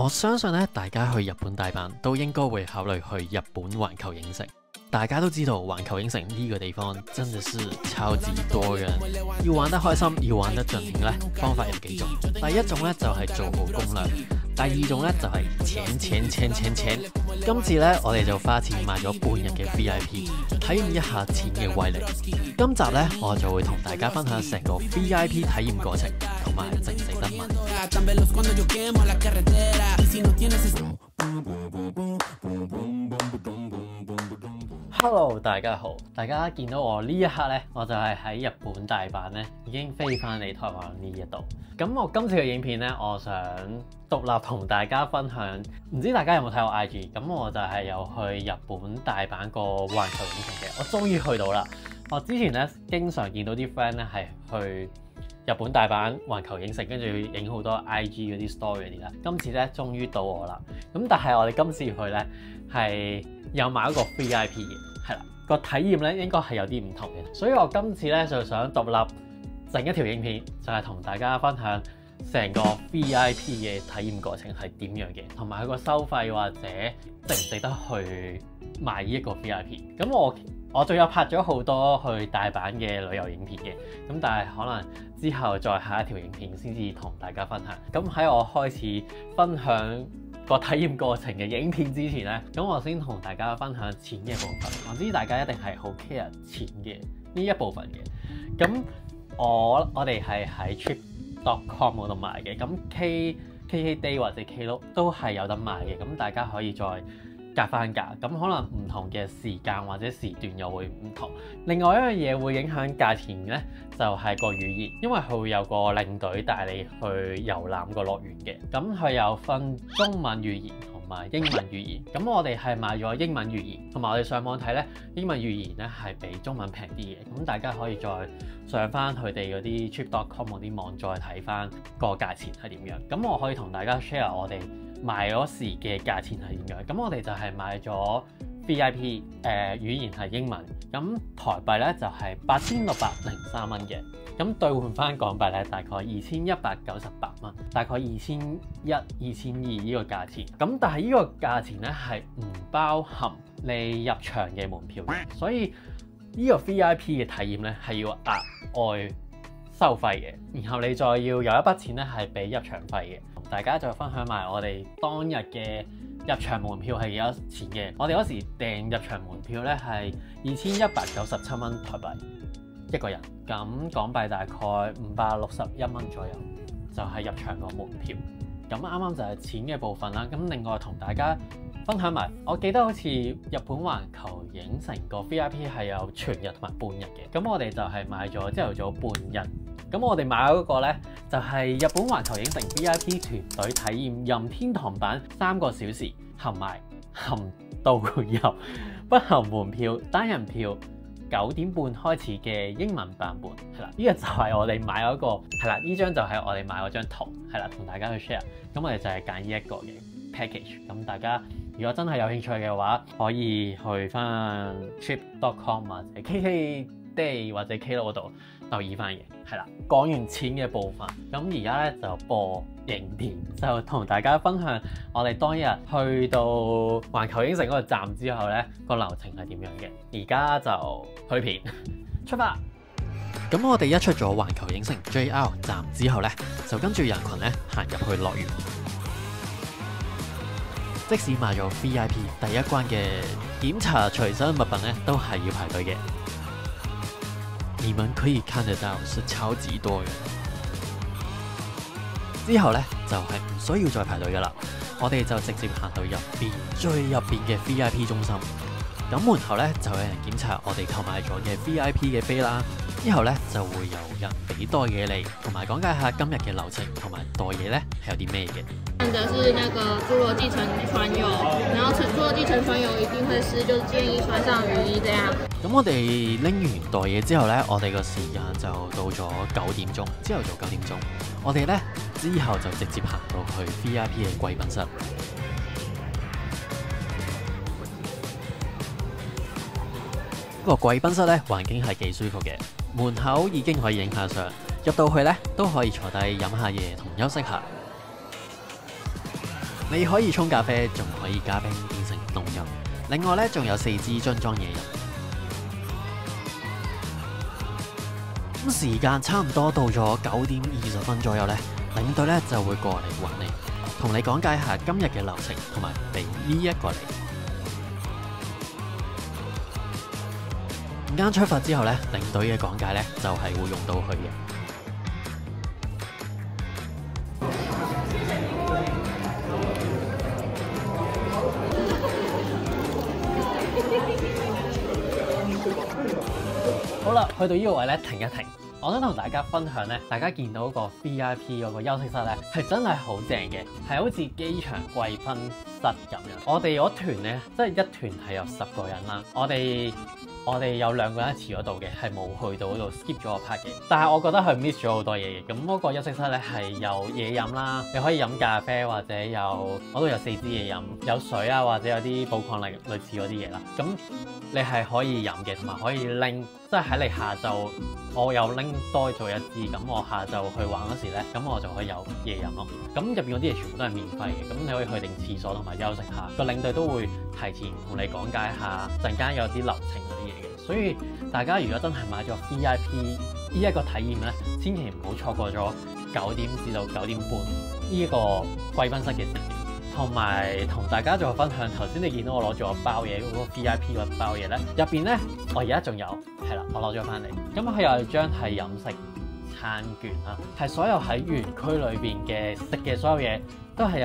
我相信咧，大家去日本大阪都應該會考慮去日本環球影城。大家都知道環球影城呢個地方真的是超級多人，要玩得開心，要玩得盡咧，方法有幾種。第一種咧就係做好攻略，第二種咧就係錢。今次咧我哋就花錢買咗半日嘅 VIP， 體驗一下錢嘅威力。今集咧我就會同大家分享成個 VIP 體驗過程，同埋值唔值得買。Hello， 大家好！大家見到我呢一刻呢，我就係喺日本大阪呢，已經飛翻嚟台灣呢一度。咁我今次嘅影片呢，我想獨立同大家分享。唔知大家有冇睇我 IG？ 咁我就係有去日本大阪個環球影城嘅。我終於去到啦！我之前呢，經常見到啲 friend 呢係去日本大阪環球影城，跟住影好多 IG 嗰啲 story 嗰啲啦。今次咧終於到我啦。咁但係我哋今次去咧係有買一個 VIP 嘅，係啦，個體驗咧應該係有啲唔同嘅。所以我今次咧就想獨立整一條影片，就係同大家分享成個 VIP 嘅體驗過程係點樣嘅，同埋佢個收費或者值唔值得去買呢一個 VIP。咁我仲有拍咗好多去大阪嘅旅遊影片嘅，咁但係可能之後再下一條影片先至同大家分享。咁喺我開始分享個體驗過程嘅影片之前呢，咁我先同大家分享錢嘅部分。我知大家一定係好 care 錢嘅呢一部分嘅。咁我哋係喺 trip.com 嗰度買嘅，咁 KKday 或者 Klook 都係有得買嘅，咁大家可以再夾翻價，咁可能唔同嘅時間或者時段又會唔同。另外一樣嘢會影響價錢呢，就係個語言，因為佢會有個領隊帶你去遊覽個樂園嘅。咁佢有分中文語言同埋英文語言。咁我哋係買咗英文語言，同埋我哋上網睇呢，英文語言呢係比中文平啲嘅。咁大家可以再上翻佢哋嗰啲 trip.com 嗰啲網，再睇翻個價錢係點樣。咁我可以同大家 share 我哋買嗰時嘅價錢係點樣。咁我哋就係買咗 VIP， 語言係英文，咁台幣咧就係8603蚊嘅，咁兌換翻港幣咧大概2198蚊，大概2100、2200呢個價錢。咁但係呢個價錢咧係唔包含你入場嘅門票嘅，所以呢個 VIP 嘅體驗咧係要額外收費嘅，然後你再要有一筆錢咧係俾入場費嘅。同大家再分享埋我哋當日嘅入場門票係幾多錢嘅。我哋嗰時訂入場門票咧係2197蚊台幣一個人，咁港幣大概561蚊左右，就係入場個門票。咁啱啱就係錢嘅部分啦。咁另外同大家分享埋，我記得好似日本環球影城個 VIP 係有全日同埋半日嘅。咁我哋就係買咗朝頭早半日。咁我哋買嗰個呢，就係日本環球影城 VIP 團隊體驗任天堂版3個小時，含導遊，不含門票，單人票9點半開始嘅英文版本，係啦，呢個就係我哋買嗰個，係啦，呢張就係我哋買嗰張圖，係啦，同大家去 share。咁我哋就係揀呢一個嘅 package。咁大家如果真係有興趣嘅話，可以去翻 trip.com 或者 KKday 或者 Klook 嗰度留意翻嘅，係啦。講完錢嘅部分，咁而家咧就播影片，就同大家分享我哋當日去到環球影城嗰個站之後咧，個流程係點樣嘅。而家就去片出發。咁我哋一出咗環球影城 JR 站之後咧，就跟住人群咧行入去樂園。即使買咗 VIP 第一關嘅檢查隨身物品咧，都係要排隊嘅。你們可以看得到是超級多人。之後呢，就係唔需要再排隊噶啦，我哋就直接行到最入邊嘅 VIP 中心。咁門口呢，就有人檢查我哋購買咗嘅 VIP 嘅飛啦。之後呢，就會有人俾袋嘢你，同埋講解下今日嘅流程同埋袋嘢呢係有啲咩嘅。選的是那個侏羅紀乘船遊，然後侏羅紀乘船遊一定會濕，就建議穿上雨衣這樣。咁我哋拎完袋嘢之後呢，我哋個時間就到咗9點鐘，朝頭早9點鐘。我哋呢，之後就直接行到去 VIP 嘅貴賓室。個貴賓室呢，環境係幾舒服嘅，門口已經可以影下相，入到去呢，都可以坐低飲下嘢同休息下。你可以沖咖啡，仲可以加冰變成凍飲。另外咧，仲有4支樽裝嘢飲。咁時間差唔多到咗9點20分左右咧，領隊咧就會過嚟揾你，同你講解下今日嘅流程，同埋俾呢一個你。陣間出發之後咧，領隊嘅講解咧就係會用到佢嘅。好啦，去到呢個位咧，停一停。我想同大家分享咧，大家見到個 VIP 嗰個休息室咧，係真係好正嘅，係好似機場貴賓室咁樣。我哋嗰團咧，即係一團係有10個人啦。我哋有2個人喺池嗰度嘅，係冇去到嗰度 skip 咗個 part 嘅。但係我覺得佢 miss 咗好多嘢嘅。咁嗰個休息室咧係有嘢飲啦，你可以飲咖啡或者我都有4支嘢飲，有水啊或者有啲寶礦力類似嗰啲嘢啦。咁你係可以飲嘅，同埋可以拎，即係喺你下晝我有拎多咗1支，咁我下晝去玩嗰時咧，咁我就可以有嘢飲咯。咁入邊嗰啲嘢全部都係免費嘅，咁你可以去定廁所同埋休息下。個領隊都會提前同你講解下陣間有啲流程嗰啲嘢嘅。所以大家如果真係買咗 VIP 呢一個體驗咧，千祈唔好錯過咗9點至到9點半呢一個貴賓室嘅時段。同埋同大家再分享，頭先你見到我攞咗個包嘢，嗰個 VIP 嗰包嘢咧，入邊咧我而家仲有，係啦，我攞咗翻嚟。咁佢有張係飲食餐券啦，係所有喺園區裏邊嘅食嘅所有嘢都係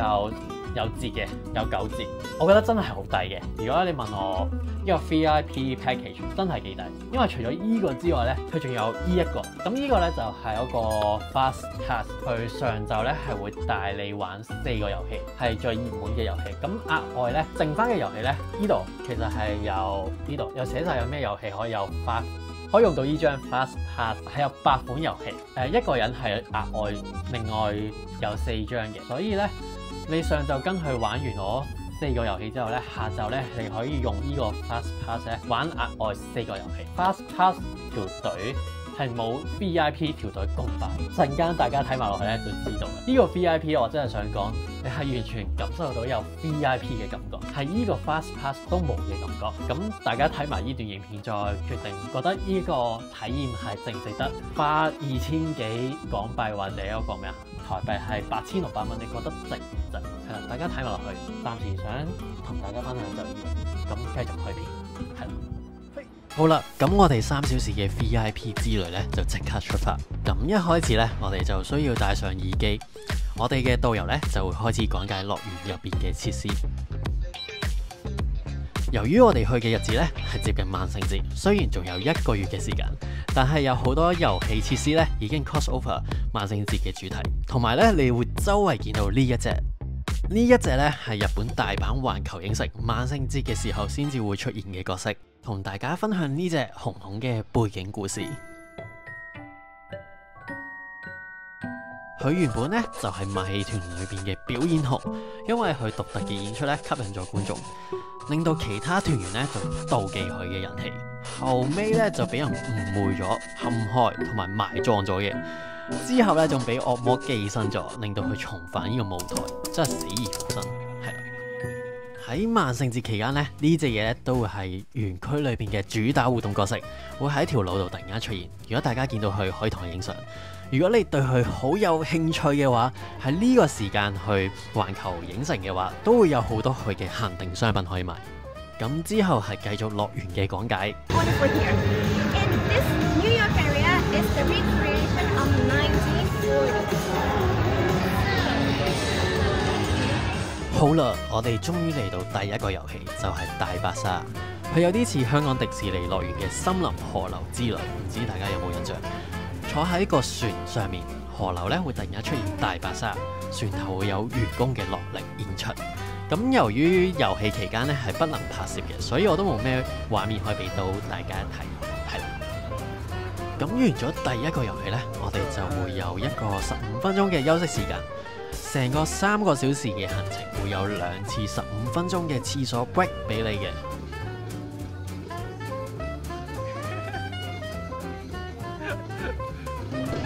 有折嘅，有9折。我覺得真係好抵嘅。如果你問我呢個 VIP package 真係幾抵，因為除咗依個之外咧，佢仲有依一個。咁呢個咧就係嗰個 Fast Pass，佢上晝咧係會帶你玩4個遊戲，係最熱門嘅遊戲。咁額外咧剩翻嘅遊戲咧，呢度其實係呢度有寫晒有咩遊戲可以用到呢張 Fast Pass， 係有8款遊戲。一個人係額外另外有4張嘅，所以咧你上晝跟佢玩完我4個遊戲之後咧，下晝咧你可以用呢個 Fast Pass 咧玩額外4個遊戲。Fast Pass 條隊係冇 VIP 條隊咁快，陣間大家睇埋落去咧就知道啦。呢個 VIP 我真係想講，你係完全感受到有 VIP 嘅感覺，係呢個 Fast Pass 都冇嘅感覺。咁大家睇埋呢段影片再決定，覺得呢個體驗係值唔值得花2000幾港幣或者嗰個咩啊台幣係8600蚊？你覺得值唔值？係啦，大家睇埋落去。暫時想同大家分享就呢樣，咁繼續開片，係啦。好啦，咁我哋3小時嘅 VIP 之旅咧就即刻出發。咁一開始咧，我哋就需要戴上耳機。我哋嘅導遊咧就會開始講解樂園入邊嘅設施。由於我哋去嘅日子咧係接近萬聖節，雖然仲有1個月嘅時間，但係有好多遊戲設施咧已經 cross over 萬聖節嘅主題，同埋咧你會周圍見到呢一隻咧係日本大阪環球影城萬聖節嘅時候先至會出現嘅角色，同大家分享呢隻熊熊嘅背景故事。佢原本咧就係馬戲團裏邊嘅表演熊，因為佢獨特嘅演出咧吸引咗觀眾，令到其他團員咧就妒忌佢嘅人氣。後尾咧就俾人誤會咗、陷害同埋埋葬咗嘅。之後咧仲俾惡魔寄生咗，令到佢重返呢個舞台，真係死而復生。係啦，喺萬聖節期間咧，呢隻嘢咧都會係園區裏邊嘅主打互動角色，會喺條路度突然間出現。如果大家見到佢，可以同佢影相。如果你對佢好有興趣嘅話，喺呢個時間去環球影城嘅話，都會有好多佢嘅限定商品可以買。咁之後係繼續樂園嘅講解。好啦，我哋終於嚟到第一個遊戲，就係大白鯊。佢有啲似香港迪士尼樂園嘅森林河流之旅，唔知大家有冇印象？坐喺個船上面，河流咧會突然間出現大白鯊，船頭會有員工嘅落力演出。咁由於遊戲期間咧係不能拍攝嘅，所以我都冇咩畫面可以俾到大家睇。係啦，咁完咗第一個遊戲咧，我哋就會有一個15分鐘嘅休息時間。成個3個小時嘅行程會有2次15分鐘嘅廁所 break 俾你嘅。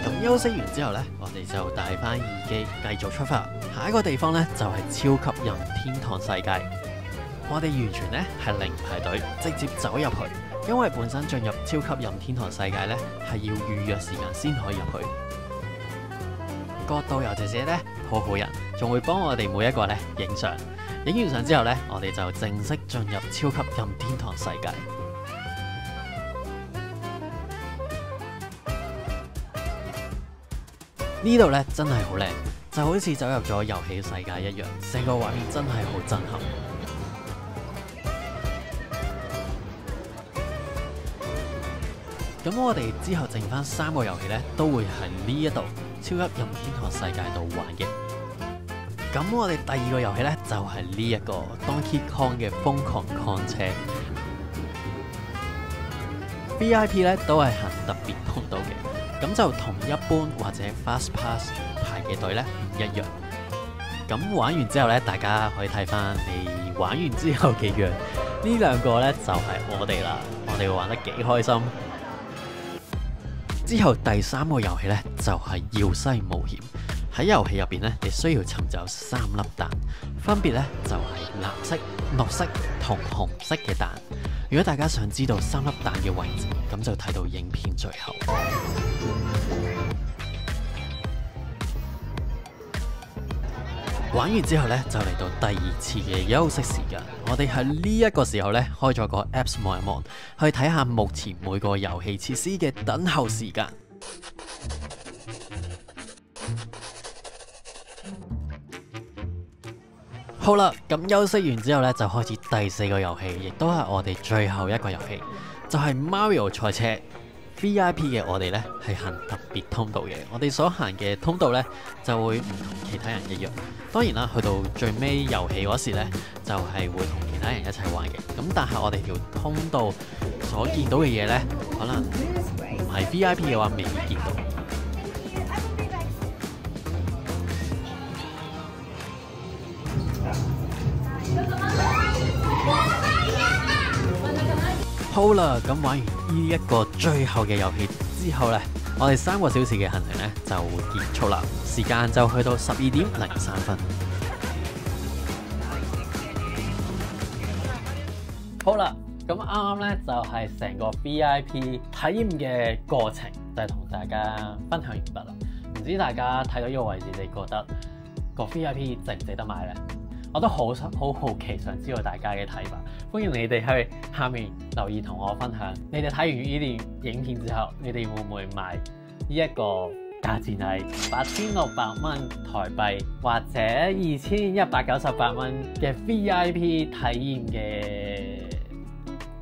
咁休息完之後呢，我哋哋就戴翻耳機繼續出發。下一個地方呢，就係超級任天堂世界。我哋完全呢係零排隊，直接走入去，因為本身進入超級任天堂世界呢係要預約時間先可以入去。個導遊姐姐呢，好好人，仲會幫我哋每一個呢影相。影完相之後呢，我哋就正式進入超級任天堂世界。呢度呢真係好靚，就好似走入咗遊戲世界一樣，成個畫面真係好震撼。咁我哋之後剩翻3個遊戲呢，都會喺呢一度超級任天堂世界度玩嘅。咁我哋第2個遊戲呢，就係呢一個 Donkey Kong 嘅瘋狂抗車。VIP 呢都係行特別通道嘅，咁就同一般或者 Fast Pass 排嘅隊呢唔一樣。咁玩完之後呢，大家可以睇翻你玩完之後嘅樣，呢2個呢，就係我哋啦，我哋會玩得幾開心。之後第3個遊戲呢，就係耀西冒險。喺遊戲入邊呢，你需要尋找3粒蛋，分別呢就係藍色、綠色同紅色嘅蛋。如果大家想知道3粒蛋嘅位置，咁就睇到影片最後。玩完之後呢，就嚟到第2次嘅休息時間。我哋喺呢一個時候呢，開咗個 Apps 望一望，去睇下目前每個遊戲設施嘅等候時間。好啦，咁休息完之後呢，就開始第4個遊戲，亦都係我哋最後一個遊戲，就係 Mario 賽車。VIP 嘅我哋呢係行特別通道嘅，我哋所行嘅通道呢就會唔同其他人一樣。當然啦，去到最尾遊戲嗰時呢，就係會同其他人一齊玩嘅。咁但係我哋條通道所見到嘅嘢呢，可能唔係 VIP 嘅話，未必見到。好啦，咁玩完呢一個最後嘅遊戲之後呢，我哋3個小時嘅行程呢就會結束啦。時間就去到12點03分。好啦，咁啱啱呢就係成個 VIP 體驗嘅過程，就係同大家分享完畢啦。唔知大家睇到呢個位置，你覺得個 VIP 值唔值得買呢？我都好好奇，想知道大家嘅睇法。歡迎你哋去下面留言同我分享。你哋睇完呢段影片之後，你哋會唔會買呢一個價錢係8600蚊台幣或者2198蚊嘅 VIP 體驗嘅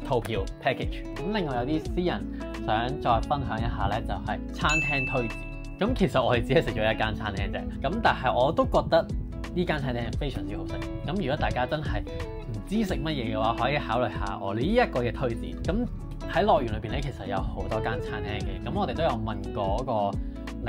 套票 package？ 咁另外有啲私人想再分享一下呢，就係餐廳推薦。咁其實我哋只係食咗一間餐廳啫，咁但係我都覺得呢間餐廳係非常之好食。咁如果大家真係唔知食乜嘢嘅話，可以考慮下我呢一個嘅推薦。咁喺樂園裏邊咧，其實有好多間餐廳嘅。咁我哋都有問過嗰個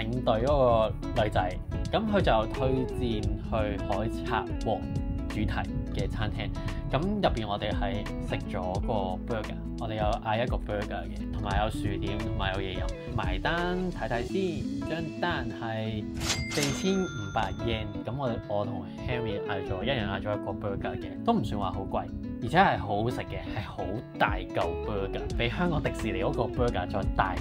領隊嗰個女仔，咁佢就推薦去海賊王主題嘅餐廳。咁入邊我哋係食咗個 burger， 我哋有嗌一個 burger 嘅，同埋有薯點，同埋有嘢飲。埋單睇睇先，張單係4500 yen。咁我同 Henry 嗌咗，一人嗌咗一個 burger 嘅，都唔算話好貴，而且係好好食嘅，係好大嚿 burger， 比香港迪士尼嗰個 burger 再大，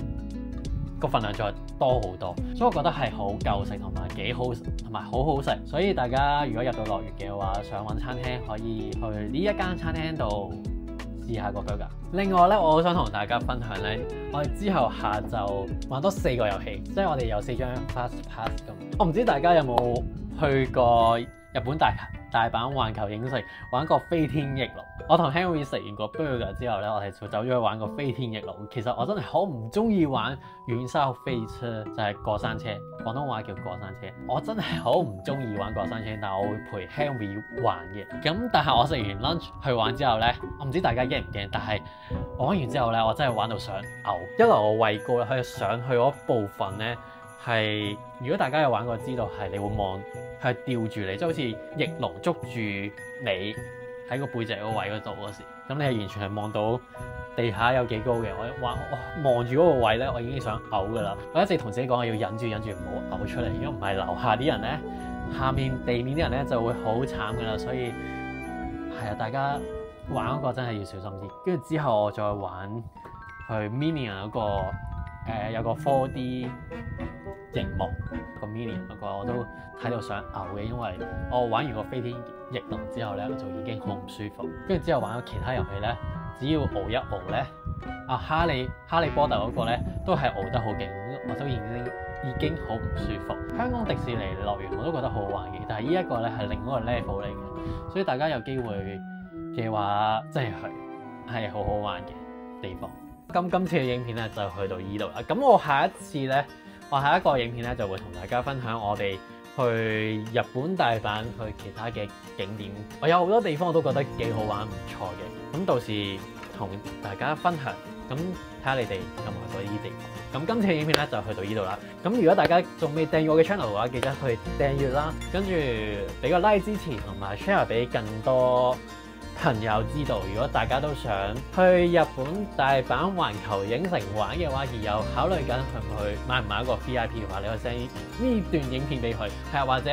個份量再多好多，所以我覺得係好夠食同埋幾好，同埋好好食。所以大家如果入到樂園嘅話，想揾餐廳可以去呢一間餐廳度試下個 burger。另外咧，我好想同大家分享咧，我哋之後下晝玩多4個遊戲，即係我哋有4張 Fast Pass 咁。我唔知大家有冇去過日本大阪環球影城玩過飛天翼龍？我同 Henry 食完個 burger 之後咧，我哋就走咗去玩個飛天翼龍。其實我真係好唔中意玩雲霄飛車，就係過山車，廣東話叫過山車。我真係好唔中意玩過山車，但係我會陪 Henry 玩嘅。咁但係我食完 lunch 去玩之後咧，我唔知大家驚唔驚，但係我玩完之後咧，我真係玩到想嘔。一來我畏高咧，佢上去嗰部分咧係，如果大家有玩過知道係你會望係吊住你，即係好似翼龍捉住你喺個背脊個位嗰度嗰時，咁你係完全係望到地下有幾高嘅。我望住嗰個位咧，我已經想嘔噶啦。我一直同自己講，我要忍住唔好嘔出嚟，如果唔係樓下啲人咧，下面地面啲人咧就會好慘噶啦。所以係啊，大家玩嗰個真係要小心啲。跟住之後我再玩去 Minion 嗰個有個 4D 熒幕個 Minion 嗰個我都睇到想嘔嘅，因為我玩完個飛天翼龍之後咧，我就已經好唔舒服。跟住之後玩咗其他遊戲咧，只要熬一熬咧，哈利波特嗰個咧都係熬得好勁，我都已經好唔舒服。香港迪士尼樂園我都覺得好好玩嘅，但係呢一個咧係另一個 level 嚟嘅，所以大家有機會嘅話真係去係好好玩嘅地方。今次嘅影片咧就去到呢度啦。咁我下一個影片咧就會同大家分享我哋去日本大阪去其他嘅景點。我有好多地方我都覺得幾好玩唔錯嘅，咁到時同大家分享。咁睇下你哋有冇去過呢啲地方。咁今次嘅影片咧就去到呢度啦。咁如果大家仲未訂閱我嘅 channel 嘅話，記得去訂閱啦，跟住俾個 like 支持，同埋 share 俾更多朋友知道。如果大家都想去日本大阪環球影城玩嘅話，而有考慮緊去買唔買一個 VIP 嘅話，你可以 send 呢段影片俾佢，係或者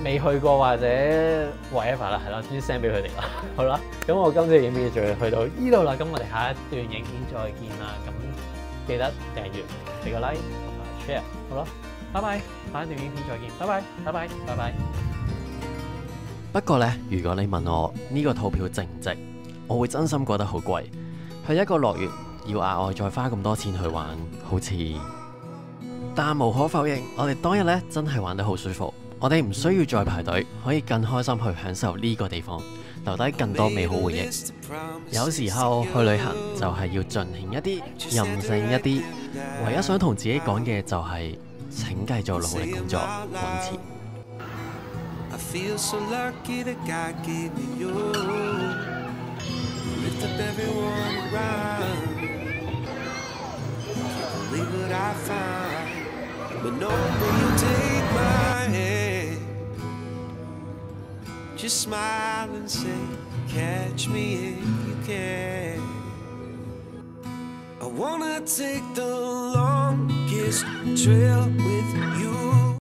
未去過或者 whatever 啦，係咯，先 send 俾佢哋啦。好啦，咁我今次嘅影片就去到呢度啦，咁我哋下一段影片再見啦。咁記得訂閱、俾個 like 同埋 share， 好啦，拜拜，下一段影片再見，拜拜，拜拜，拜拜。不過咧，如果你問我呢個套票值唔值，我會真心覺得好貴。去一個樂園要額外再花咁多錢去玩，好似……但無可否認，我哋當日咧真係玩得好舒服。我哋唔需要再排隊，可以更開心去享受呢個地方，留低更多美好回憶。有時候去旅行就係要盡興一啲，任性一啲。唯一想同自己講嘅就係，請繼續努力工作，揾錢。I feel so lucky that God gave me you. Lift up everyone around. Can't believe what I find. But no, when you take my hand, just smile and say, catch me if you can. I wanna take the longest trail with you.